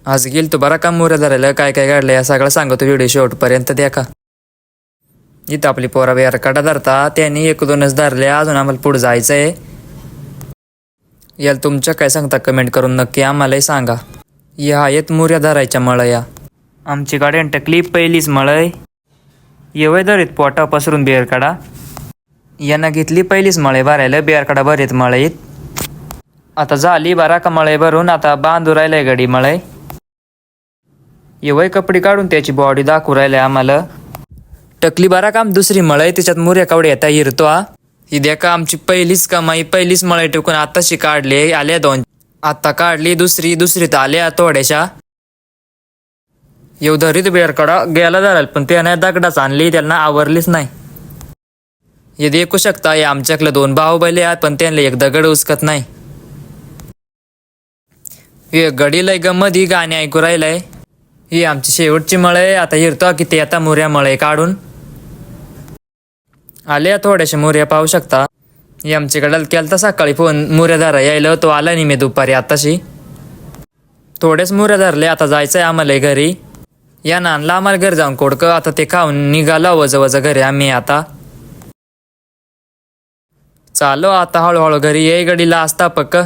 आज गेल तू बरा काम मोऱ्या धरायला काय काय काढलं या सगळं सांगतो व्हिडिओ शेवटपर्यंत द्या का. इथं आपली पोरा बिहार काटा धरता त्यांनी एक दोनच धरले अजून आम्हाला पुढे जायचं आहे. याला तुमच्या काय सांगता कमेंट करून नक्की आम्हालाही सांगा. या येत मोऱ्या धरायच्या मळया आमची गाड्यान टकली पहिलीच मळय येवय धरीत पोटा पसरून बिअर काढा यांना घेतली पहिलीच मळे भरायला बिअर काढा भरीत मळईत. आता झाली बारा का मळे भरून आता बांधू राहिलंय गडी मळे येवय कपडे काढून त्याची बॉडी दाखवू राहिलंय आम्हाला. टकली बारा काम दुसरी मळय त्याच्यात मुऱ्या कावडे येता हिरतो हा. ही द्या का आमची पहिलीच कमाई पहिलीच मळई टिकून आताशी काढली आल्या दोन आता काढली दुसरीत आल्या थोड्याशा येऊ धरीत बेरकडा गेला धरायला पण त्याने दगडाच आणली त्यांना आवरलीच नाही. हे देखू शकता हे आमच्याकडे दोन बाहुबली आहेत पण त्यांना एक दगड उचकत नाही. हे गडी लय गंमत ही गाणी ऐकू राहिलंय. ही आमची शेवटची मळे आता हिरतो किती आता मुऱ्या मळे काढून आल्या थोड्याशा मुऱ्या पाहू शकता. ही आमच्याकडे केलता सकाळी फोन मुऱ्या धरा यायला तो आला नाही मी दुपारी आताशी थोडेच मुऱ्या धरले. आता जायचंय आम्हाला घरी या नानला आम्हाला घरी जाऊन कोडकं आता ते खाऊन निघाला वजा घरी आम्ही आता चालो आता हळूहळू घरी ये गडीला असता पक्क.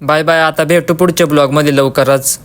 बाय बाय आता भेटू पुढच्या ब्लॉग मध्ये लवकरच.